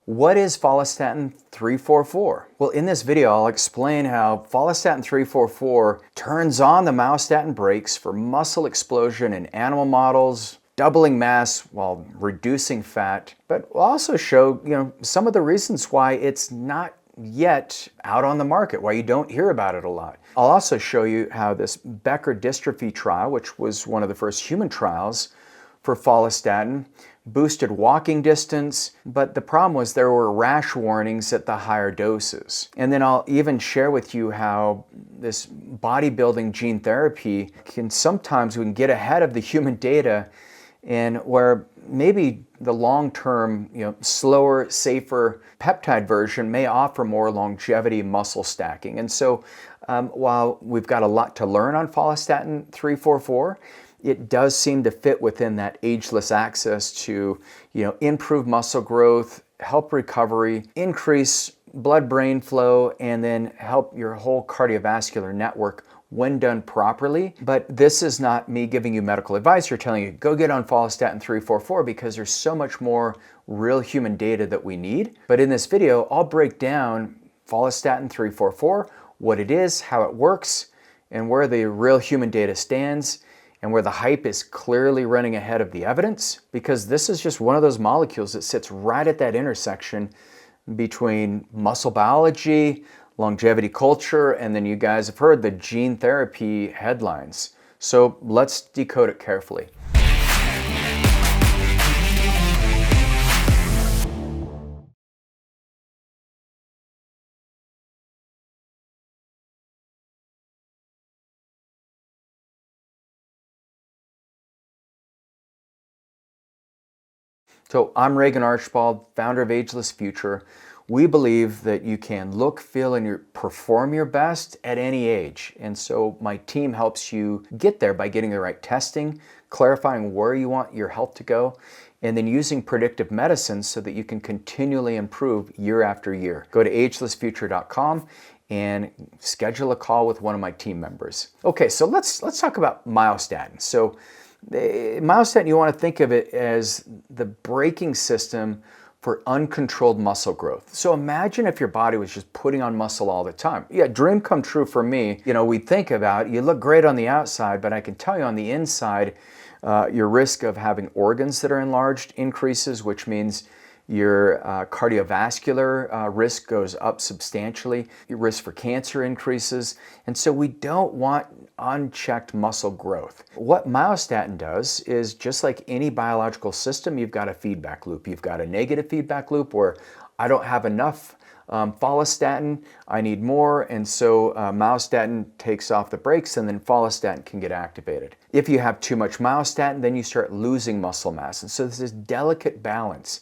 What is Follistatin-344? Well, in this video, I'll explain how Follistatin-344 turns on the myostatin brakes for muscle explosion in animal models, doubling mass while reducing fat, but we'll also show, some of the reasons why it's not yet out on the market, why you don't hear about it a lot. I'll also show you how this Becker dystrophy trial, which was one of the first human trials for follistatin, boosted walking distance, but the problem was there were rash warnings at the higher doses. And then I'll even share with you how this bodybuilding gene therapy can sometimes, we can get ahead of the human data, and where maybe the long-term, slower, safer peptide version may offer more longevity muscle stacking. And so while we've got a lot to learn on Follistatin-344, it does seem to fit within that ageless axis to, improve muscle growth, help recovery, increase blood-brain flow, and then help your whole cardiovascular network when done properly. But this is not me giving you medical advice or telling you, go get on Follistatin-344, because there's so much more real human data that we need. But in this video, I'll break down Follistatin-344, what it is, how it works, and where the real human data stands, and where the hype is clearly running ahead of the evidence, because this is just one of those molecules that sits right at that intersection between muscle biology, longevity culture, and then you guys have heard the gene therapy headlines. So let's decode it carefully. So I'm Regan Archibald, founder of Ageless Future. We believe that you can look, feel, and perform your best at any age. And so my team helps you get there by getting the right testing, clarifying where you want your health to go, and then using predictive medicine so that you can continually improve year after year. Go to agelessfuture.com and schedule a call with one of my team members. Okay, so let's talk about myostatin. So myostatin, you want to think of it as the braking system for uncontrolled muscle growth. So imagine if your body was just putting on muscle all the time. Yeah, dream come true for me. We think about, you look great on the outside, but I can tell you on the inside, your risk of having organs that are enlarged increases, which means your cardiovascular risk goes up substantially. Your risk for cancer increases. And so we don't want unchecked muscle growth. What myostatin does is, just like any biological system, you've got a feedback loop. You've got a negative feedback loop where I don't have enough follistatin, I need more, and so myostatin takes off the brakes, and then follistatin can get activated. If you have too much myostatin, then you start losing muscle mass. And so there's this delicate balance.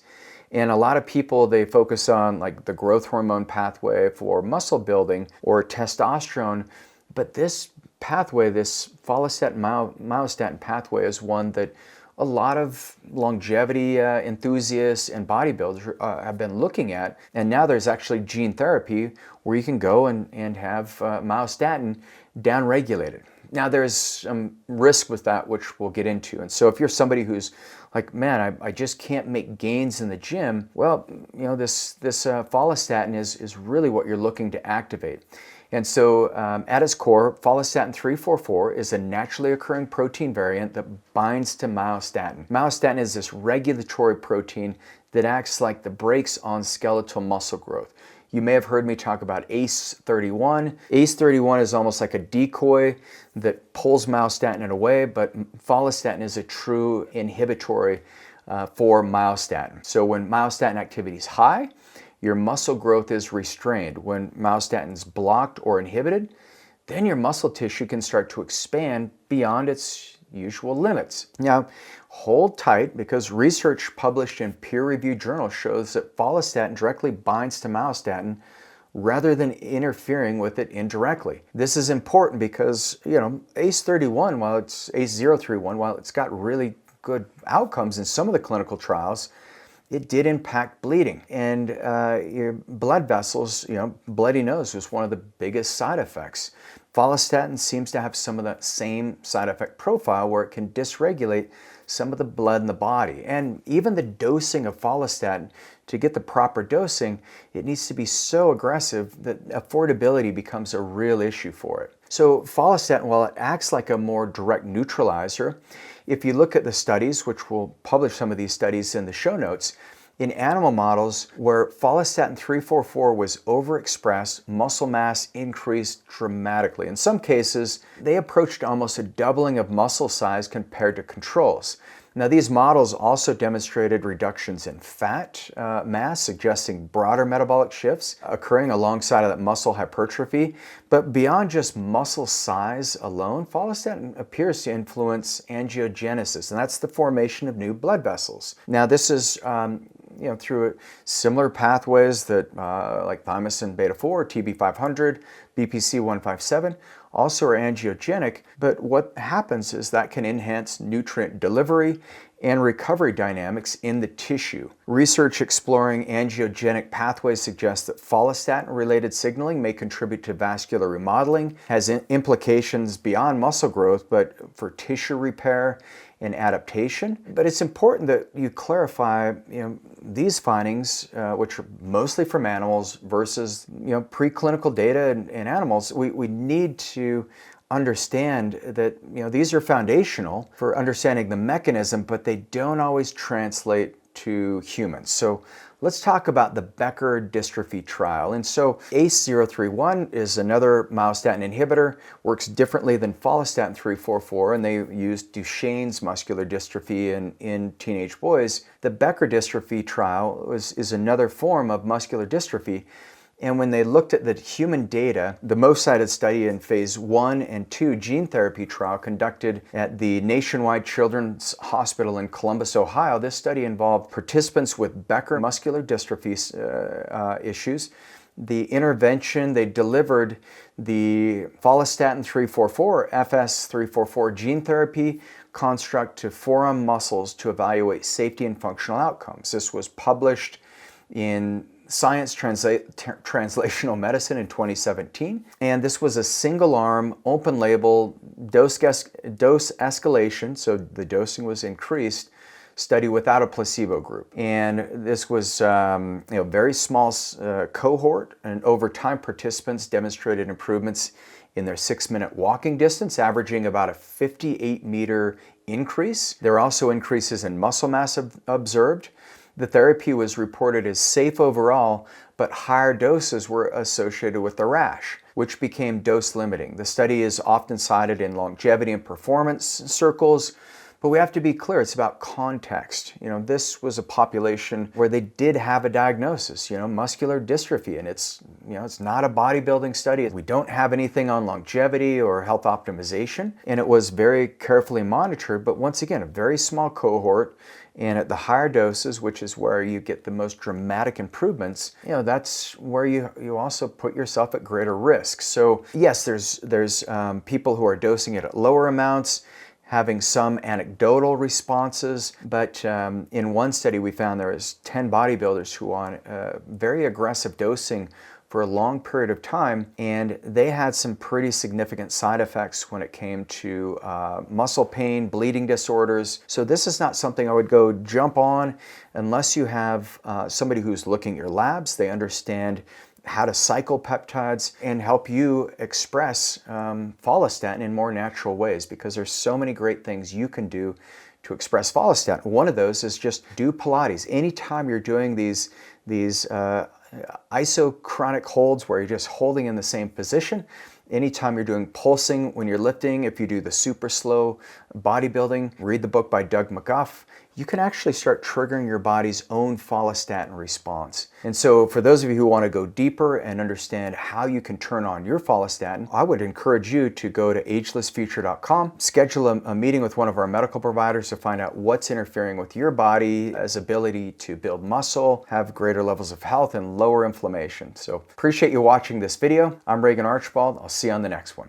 And a lot of people, they focus on like the growth hormone pathway for muscle building or testosterone, but this pathway, this follistatin myostatin pathway, is one that a lot of longevity enthusiasts and bodybuilders have been looking at. And now there's actually gene therapy where you can go and have myostatin downregulated. Now there's some risk with that, which we'll get into. And so if you're somebody who's like, man, I just can't make gains in the gym, well, this follistatin is really what you're looking to activate. And so at its core, Follistatin-344 is a naturally occurring protein variant that binds to myostatin. Myostatin is this regulatory protein that acts like the brakes on skeletal muscle growth. You may have heard me talk about ACE31. ACE31 is almost like a decoy that pulls myostatin away, but follistatin is a true inhibitory for myostatin. So when myostatin activity is high, your muscle growth is restrained. When myostatin is blocked or inhibited, then your muscle tissue can start to expand beyond its usual limits. Now, hold tight, because research published in peer-reviewed journals shows that follistatin directly binds to myostatin rather than interfering with it indirectly. This is important because, ACE31, ACE031, while it's got really good outcomes in some of the clinical trials, it did impact bleeding. And your blood vessels, bloody nose was one of the biggest side effects. Follistatin seems to have some of that same side effect profile where it can dysregulate some of the blood in the body. And even the dosing of follistatin to get the proper dosing, it needs to be so aggressive that affordability becomes a real issue for it. So follistatin, while it acts like a more direct neutralizer, if you look at the studies, which we'll publish some of these studies in the show notes, in animal models where Follistatin-344 was overexpressed, muscle mass increased dramatically. In some cases, they approached almost a doubling of muscle size compared to controls. Now, these models also demonstrated reductions in fat mass, suggesting broader metabolic shifts occurring alongside of that muscle hypertrophy. But beyond just muscle size alone, follistatin appears to influence angiogenesis, and that's the formation of new blood vessels. Now, this is through similar pathways that like thymosin beta-4, TB500, BPC157, also are angiogenic, but what happens is that can enhance nutrient delivery and recovery dynamics in the tissue. Research exploring angiogenic pathways suggests that follistatin-related signaling may contribute to vascular remodeling, has implications beyond muscle growth, but for tissue repair and adaptation. But it's important that you clarify, these findings, which are mostly from animals versus, preclinical data in animals. We need to understand that, these are foundational for understanding the mechanism, but they don't always translate to humans. So let's talk about the Becker dystrophy trial. And so ACE-031 is another myostatin inhibitor, works differently than Follistatin-344, and they used Duchenne's muscular dystrophy in teenage boys. The Becker dystrophy trial is another form of muscular dystrophy. And when they looked at the human data, the most cited study in phase 1 and 2 gene therapy trial conducted at the Nationwide Children's Hospital in Columbus, Ohio, this study involved participants with Becker muscular dystrophy issues. The intervention, they delivered the Follistatin-344, FS344 gene therapy construct to forearm muscles to evaluate safety and functional outcomes. This was published in Science Translational Medicine in 2017, and this was a single-arm, open-label dose escalation, so the dosing was increased, study without a placebo group. And this was very small cohort, and over time participants demonstrated improvements in their 6-minute walking distance, averaging about a 58-meter increase. There are also increases in muscle mass observed. The therapy was reported as safe overall, but higher doses were associated with the rash, which became dose limiting. The study is often cited in longevity and performance circles, but we have to be clear, it's about context. This was a population where they did have a diagnosis, muscular dystrophy, and it's not a bodybuilding study. We don't have anything on longevity or health optimization, and it was very carefully monitored, but once again, a very small cohort. And at the higher doses, which is where you get the most dramatic improvements, that's where you also put yourself at greater risk. So yes, there's people who are dosing it at lower amounts, having some anecdotal responses, but in one study we found there was 10 bodybuilders who were on very aggressive dosing for a long period of time, and they had some pretty significant side effects when it came to muscle pain, bleeding disorders. So this is not something I would go jump on unless you have somebody who's looking at your labs. They understand how to cycle peptides and help you express follistatin in more natural ways, because there's so many great things you can do to express follistatin. One of those is just do Pilates. Anytime you're doing these isochronic holds where you're just holding in the same position, anytime you're doing pulsing when you're lifting, if you do the super slow bodybuilding, read the book by Doug McGuff, you can actually start triggering your body's own follistatin response. And so for those of you who want to go deeper and understand how you can turn on your follistatin, I would encourage you to go to agelessfuture.com, schedule a meeting with one of our medical providers to find out what's interfering with your body's ability to build muscle, have greater levels of health, and lower inflammation. So appreciate you watching this video. I'm Regan Archibald. I'll see you on the next one.